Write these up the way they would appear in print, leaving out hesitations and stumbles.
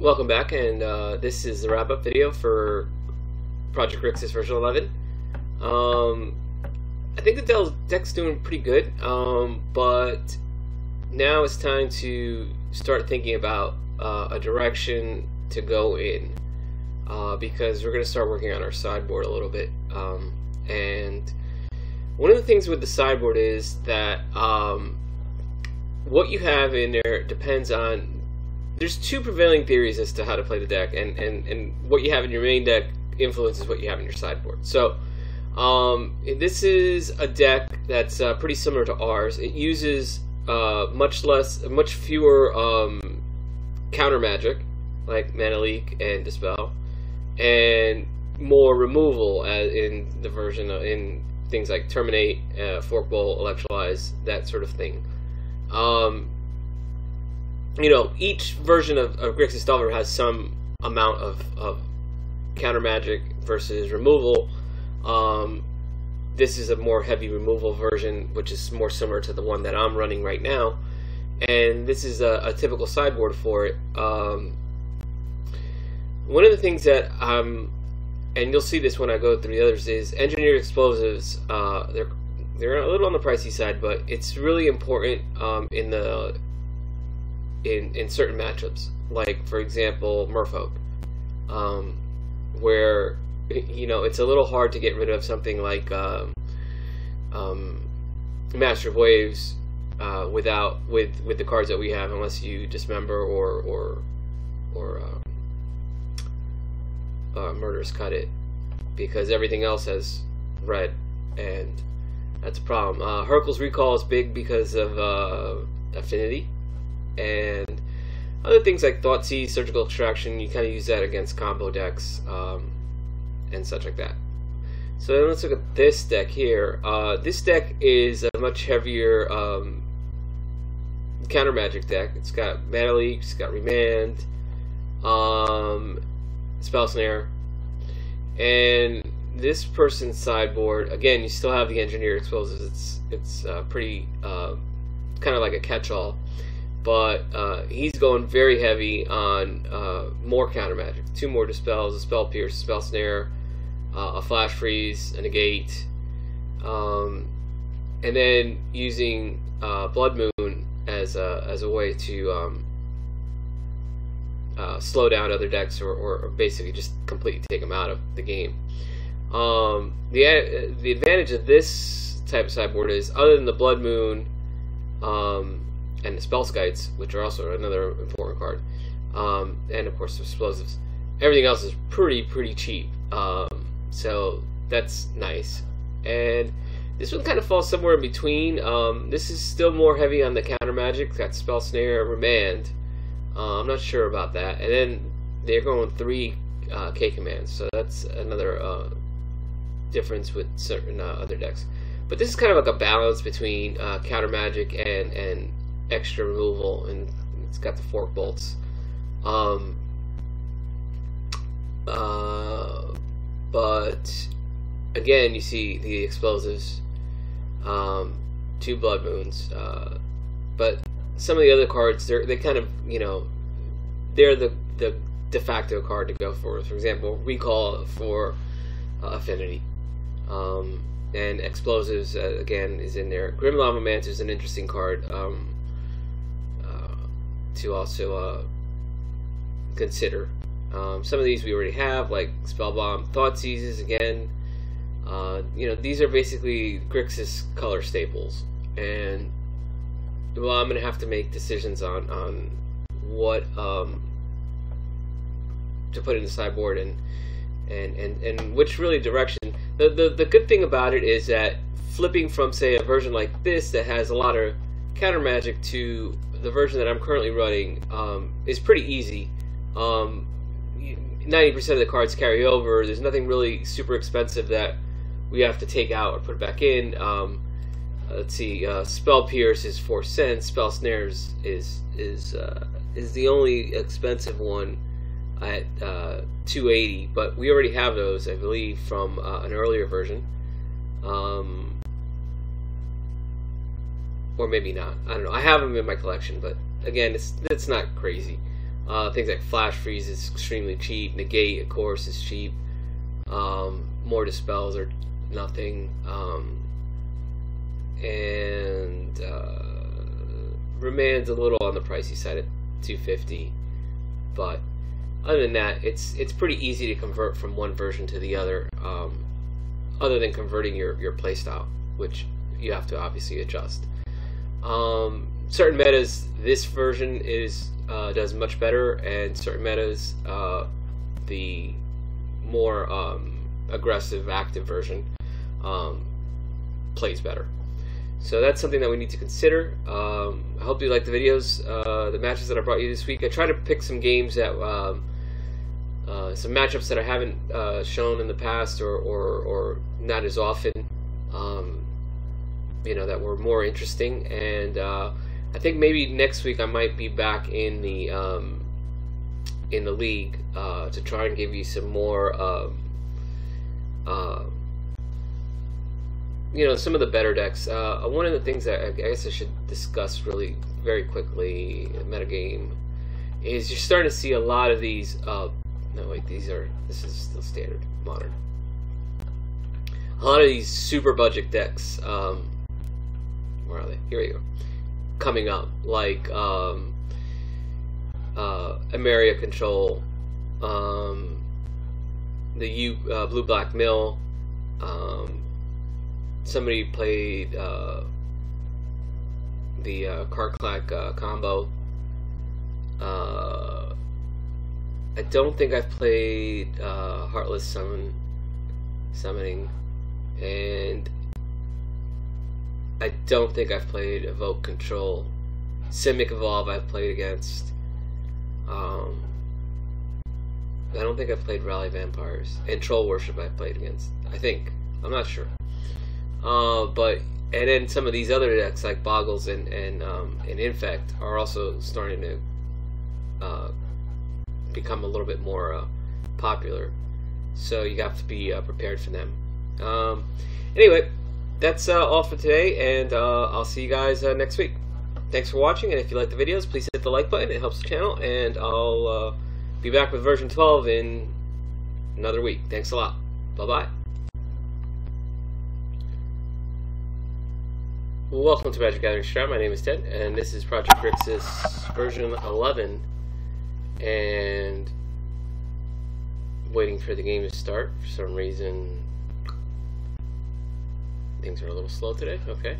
Welcome back, and this is the wrap-up video for Project Grixis version 11. I think the deck's doing pretty good, but now it's time to start thinking about a direction to go in, because we're going to start working on our sideboard a little bit. And one of the things with the sideboard is that what you have in there depends on. There's two prevailing theories as to how to play the deck, and what you have in your main deck influences what you have in your sideboard. So this is a deck that's pretty similar to ours. It uses much fewer counter magic, like Mana Leak and Dispel, and more removal in the version in things like Terminate, Fork Bolt, Electrolyze, that sort of thing. You know, each version of Grixis Delver has some amount of counter magic versus removal. This is a more heavy removal version, which is more similar to the one that I'm running right now, and this is a typical sideboard for it. One of the things that and you'll see this when I go through the others, is engineered explosives. They're a little on the pricey side, but it's really important in certain matchups, like for example Merfolk, where it's a little hard to get rid of something like Master of Waves with the cards that we have, unless you dismember or Murderous Cut It, because everything else has red, and that's a problem. Hurkyl's Recall is big because of affinity, and other things like Thoughtseize, Surgical Extraction. You kind of use that against combo decks and such like that. So then let's look at this deck here. This deck is a much heavier counter magic deck. It's got Mana Leak, it's got Remand, Spell Snare, and this person's sideboard, again, you still have the engineered explosives. It's pretty kind of like a catch-all, but he's going very heavy on more counter magic. 2 more Dispels, a Spell Pierce, a Spell Snare, a Flash Freeze, a Negate, and then using Blood Moon as a way to slow down other decks, or basically just completely take them out of the game. The advantage of this type of sideboard is, other than the Blood Moon and the Spell Skites, which are also another important card, and of course the explosives, everything else is pretty cheap. So that's nice. And this one kind of falls somewhere in between. This is still more heavy on the counter magic. It's got Spell Snare, Remand. I'm not sure about that. And then they're going 3 K commands, so that's another difference with certain other decks. But this is kind of like a balance between counter magic and extra removal, and it's got the Fork Bolts. But again, you see the explosives, 2 Blood Moons, but some of the other cards, they kind of, they're the de facto card to go for. For example, Recall for affinity, and explosives again is in there. Grim Lavamancer is an interesting card to also consider. Some of these we already have, like Spellbomb, Thoughtseizes again. These are basically Grixis color staples, and well, I'm gonna have to make decisions on what to put in the sideboard and which really direction. The good thing about it is that flipping from, say, a version like this that has a lot of counter magic to the version that I'm currently running is pretty easy. 90% of the cards carry over. There's nothing really super expensive that we have to take out or put back in. Let's see, Spell Pierce is 4 cents. Spell Snares is the only expensive one at $2.80, but we already have those, I believe, from an earlier version, or maybe not. I don't know. I have them in my collection, but again, it's not crazy. Things like Flash Freeze is extremely cheap. Negate, of course, is cheap. More Dispels are nothing. And Remand's a little on the pricey side at $250, but other than that, it's pretty easy to convert from one version to the other. Other than converting your playstyle, which you have to obviously adjust. Certain metas, this version does much better, and certain metas, the more aggressive, active version plays better. So that's something that we need to consider. I hope you like the videos, the matches that I brought you this week. I try to pick some games that, some matchups that I haven't shown in the past, or not as often, that were more interesting. And I think maybe next week I might be back in the league to try and give you some more, some of the better decks. One of the things that I guess I should discuss really very quickly, metagame, is you're starting to see a lot of these. No, wait, this is still standard, modern. A lot of these super budget decks. Where are they? Here we go. Coming up, like Emeria Control, the Blue Black Mill. Somebody played the Karklak combo. I don't think I've played Heartless Summoning, and I don't think I've played Evoke Control. Simic Evolve I've played against. I don't think I've played Rally Vampires. And Troll Worship I've played against. I think. I'm not sure. And then some of these other decks like Boggles and Infect are also starting to become a little bit more popular. So you have to be prepared for them. Anyway, that's all for today, and I'll see you guys next week. Thanks for watching, and if you like the videos, please hit the like button. It helps the channel, and I'll be back with version 12 in another week. Thanks a lot. Bye-bye. Welcome to Magic Gathering Strat. My name is Ted, and this is Project Grixis version 11, and waiting for the game to start. For some reason, things are a little slow today. Okay.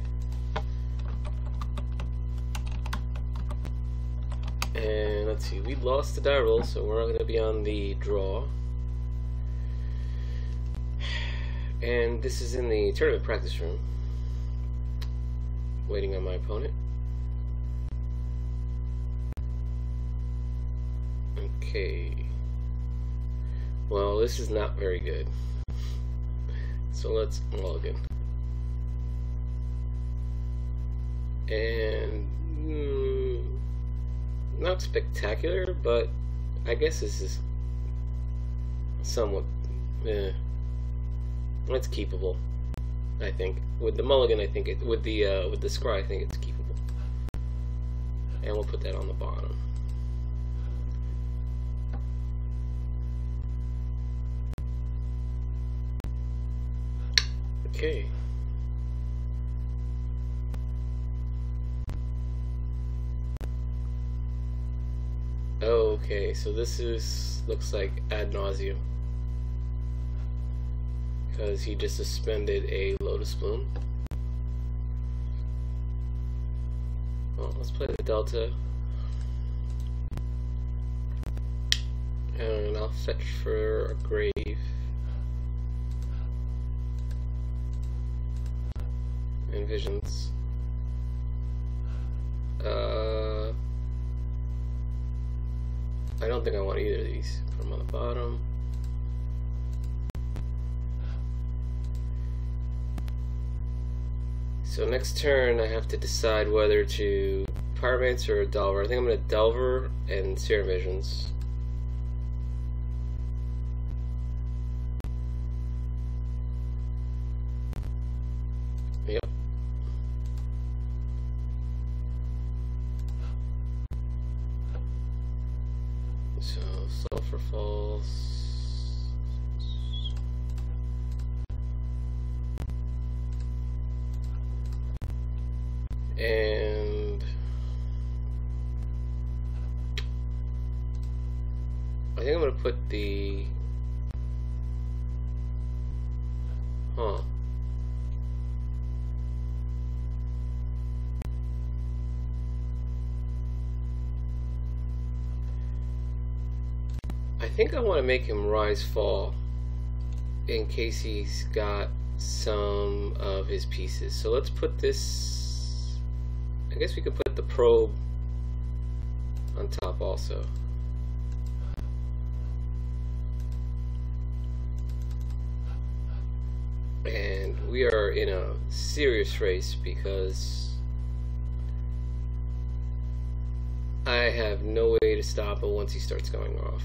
And let's see, we lost the die roll, so we're not going to be on the draw. And this is in the tournament practice room, waiting on my opponent. Okay. Well, this is not very good. So let's log in. And not spectacular, but I guess this is somewhat it's keepable. I think with the mulligan, I think with the scry, I think it's keepable. And we'll put that on the bottom. Okay. Okay, so this looks like Ad Nauseum, because he just suspended a Lotus Bloom. Well, let's play the Delta, and I'll fetch for a Grave and Visions. I don't think I want either of these. Put them on the bottom. So next turn I have to decide whether to Pyromancer or Delver. I think I'm going to Delver and Serum Visions. Yep. for falls. And I think I'm gonna put the I think I want to make him rise fall in case he's got some of his pieces. So let's put this, I guess we could put the probe on top also. And we are in a serious race because I have no way to stop him once he starts going off.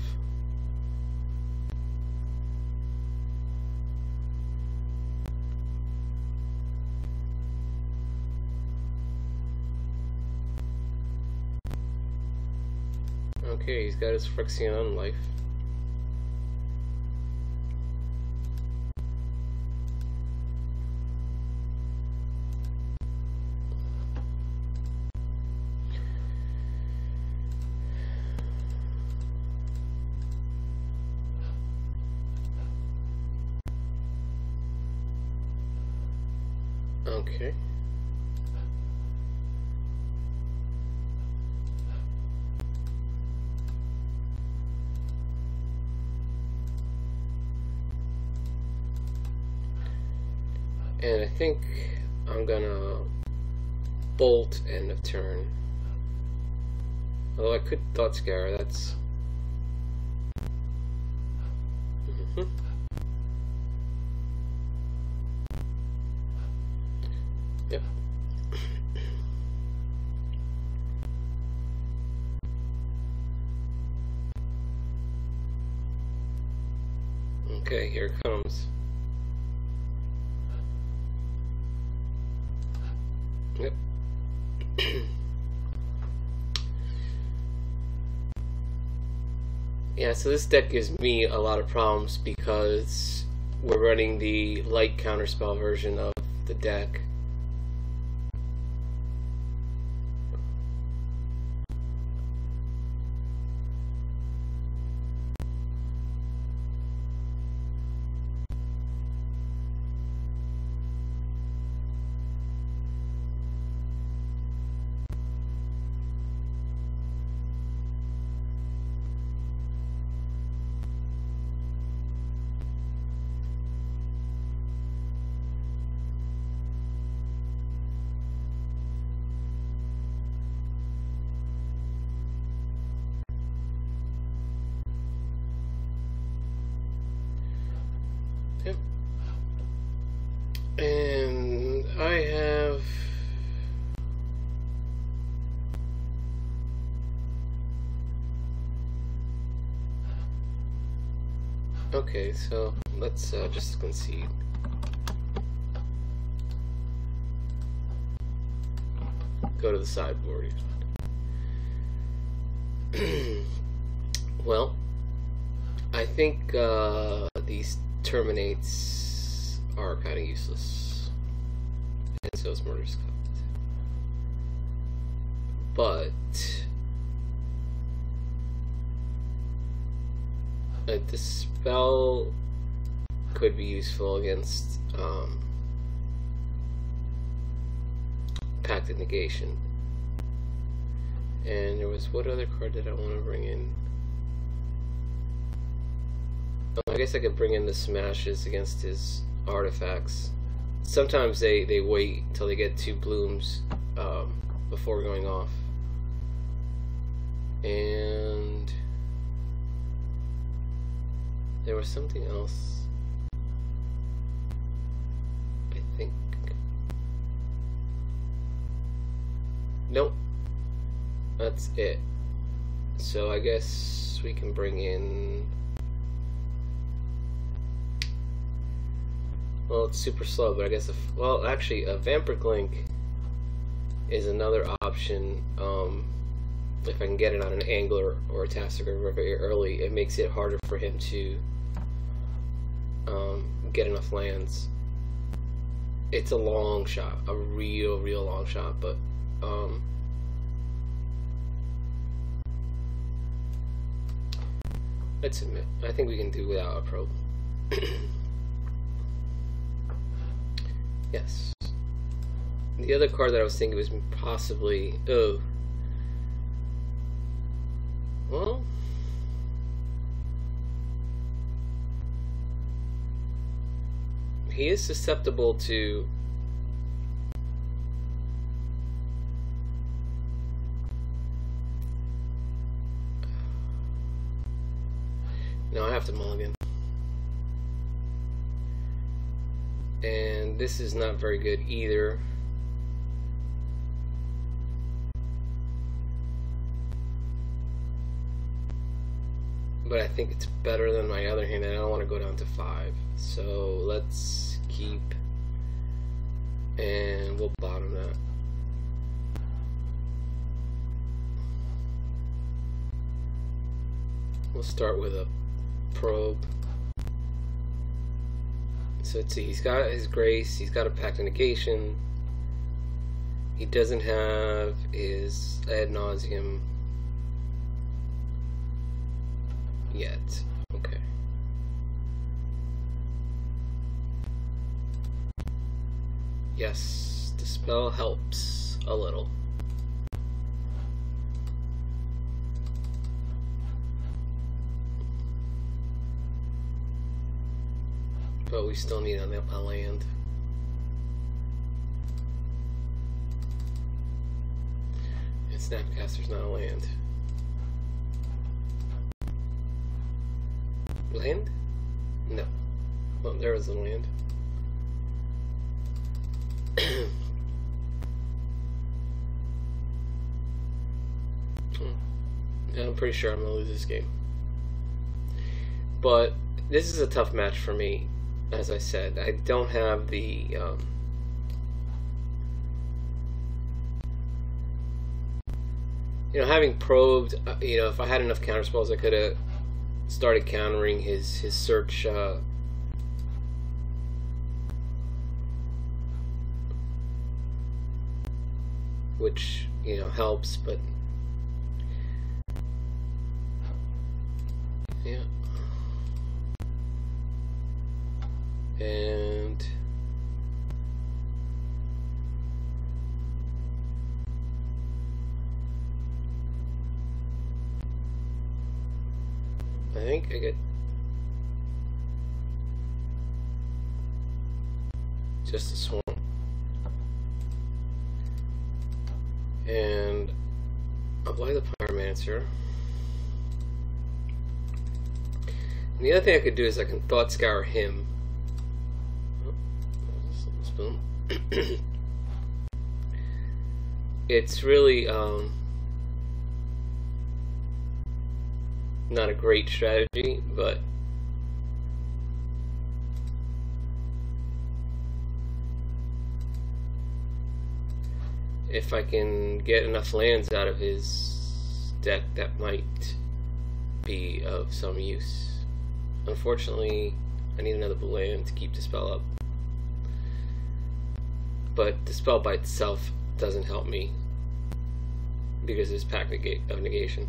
Okay, he's got his Phyrexian life. Okay. And I think I'm gonna bolt end of turn. Although I could Thought Scour, that's... Yep. Okay, here it comes. Yep. Yeah, so this deck gives me a lot of problems because we're running the light counterspell version of the deck. Yep. And I have okay, so let's just concede. Go to the sideboard. Well, I think these terminates are kind of useless, and so is Murder's Covenant. But a Dispel could be useful against Pact of Negation. And there was, what other card did I want to bring in? I guess I could bring in the smashes against his artifacts. Sometimes they wait until they get 2 blooms before going off. And there was something else, I think. Nope, that's it. So I guess we can bring in, well, it's super slow, but I guess well, actually a Vampiric Link is another option. if I can get it on an Angler or a Tassiger very early, it makes it harder for him to get enough lands. It's a long shot, a real long shot, but let's admit, I think we can do without a probe. Yes. The other card that I was thinking was possibly, well, he is susceptible to no, I have to mulligan. And this is not very good either. But I think it's better than my other hand, and I don't want to go down to 5. So let's keep, and we'll bottom that. We'll start with a probe. So let's see, he's got his Grace, he's got a Pact of Negation. He doesn't have his Ad Nauseum yet. Okay. Yes, Dispel helps a little. But we still need a land. And Snapcaster's not a land. Land? No. Well, there was a land. I'm pretty sure I'm going to lose this game. But this is a tough match for me. As I said, I don't have the having probed, if I had enough counter spells, I could have started countering his search which helps, but yeah. And I think I get just a Swarm. And apply the Pyromancer. And the other thing I could do is I can Thought Scour him. Spoon. It's really not a great strategy, but if I can get enough lands out of his deck, that might be of some use. Unfortunately, I need another blue land to keep the spell up. But the spell by itself doesn't help me because there's Pact of Negation.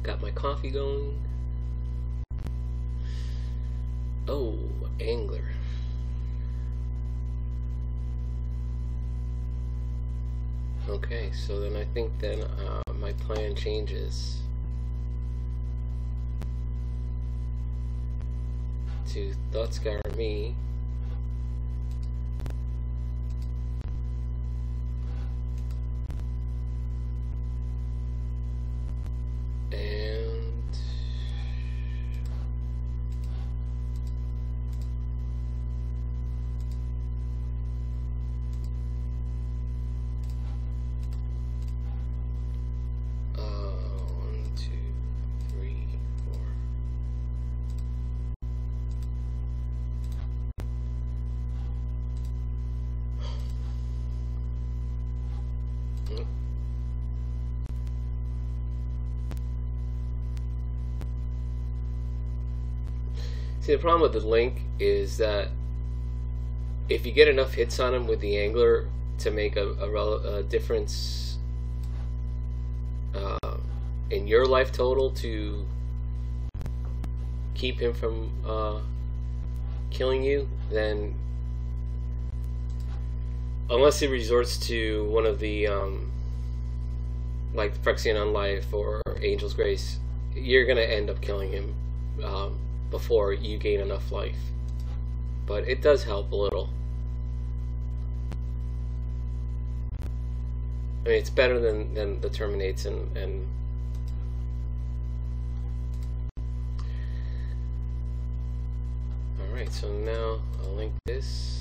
Got my coffee going. Oh, Angler. Okay, so then I think then my plan changes to Thought Scour me. And See, the problem with the Link is that if you get enough hits on him with the Angler to make a difference in your life total to keep him from killing you, then unless he resorts to one of the like Phyrexian on Life or Angel's Grace, you're gonna end up killing him before you gain enough life. But it does help a little. I mean, it's better than the Terminates and alright, so now I'll link this.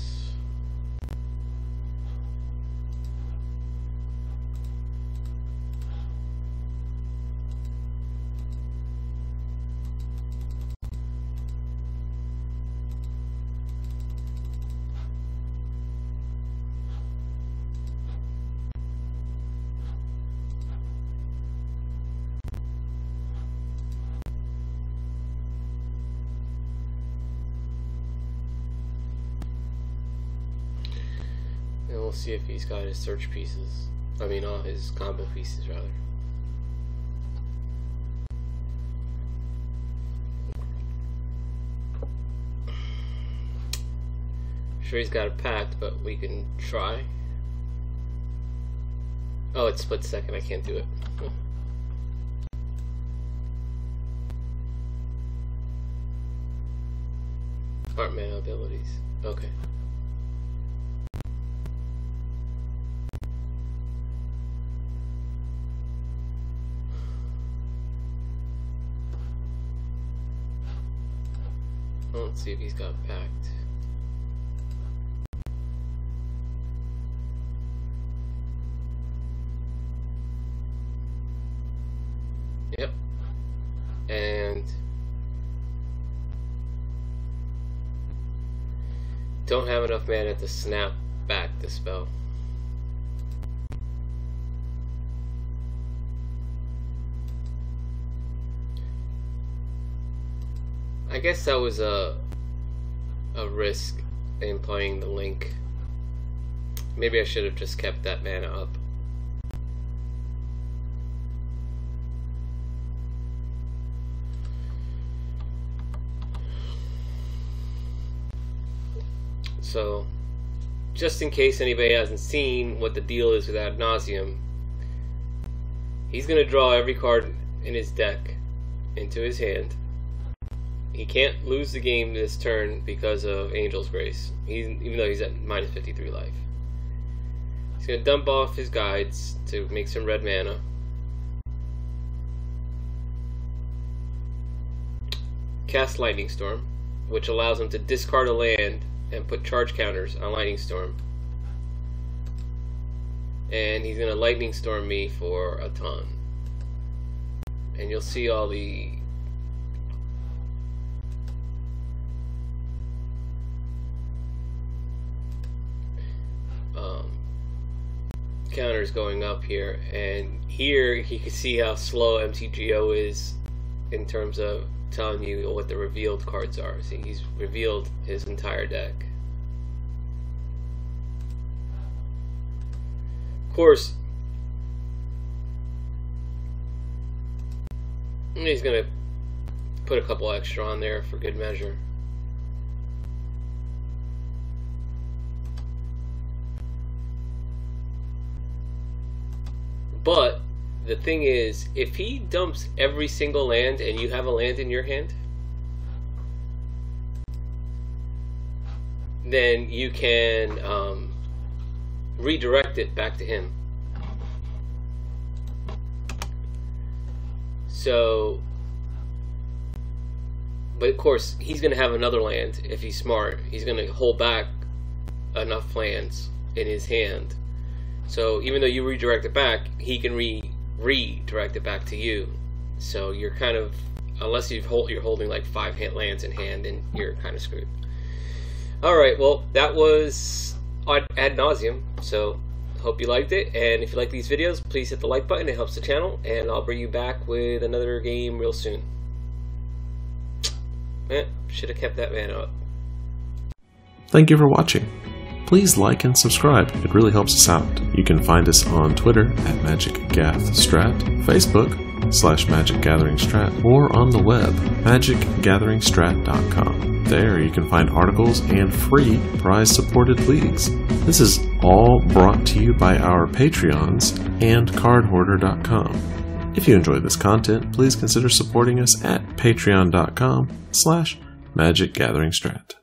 And we'll see if he's got his search pieces. I mean, all his combo pieces, rather. Sure, he's got it packed, but we can try. Oh, it's split second. I can't do it. Art mana abilities. Okay. Well, let's see if he's got it packed. Yep. And don't have enough mana to snap back the spell. I guess that was a risk in playing the Link. Maybe I should have just kept that mana up. So, just in case anybody hasn't seen what the deal is with Ad Nauseum, he's going to draw every card in his deck into his hand. He can't lose the game this turn because of Angel's Grace, even though he's at minus 53 life. He's going to dump off his guides to make some red mana. Cast Lightning Storm, which allows him to discard a land and put charge counters on Lightning Storm. And he's going to Lightning Storm me for a ton. And you'll see all the counters going up here, and here you can see how slow MTGO is in terms of telling you what the revealed cards are. See, he's revealed his entire deck. Of course, he's gonna put a couple extra on there for good measure. But the thing is, if he dumps every single land and you have a land in your hand, then you can redirect it back to him. So, but of course, he's going to have another land if he's smart. He's going to hold back enough lands in his hand. So even though you redirect it back, he can redirect it back to you. So you're kind of, unless you're holding like 5 lands in hand, and you're kind of screwed. Alright, well, that was Ad Nauseum. So hope you liked it, and if you like these videos, please hit the like button. It helps the channel, and I'll bring you back with another game real soon. Should have kept that mana up. Thank you for watching. Please like and subscribe, it really helps us out. You can find us on Twitter at MagicGathStrat, Facebook /MagicGatheringStrat, or on the web, magicgatheringstrat.com. There you can find articles and free prize-supported leagues. This is all brought to you by our Patreons and cardhoarder.com. If you enjoy this content, please consider supporting us at patreon.com/MagicGatheringStrat.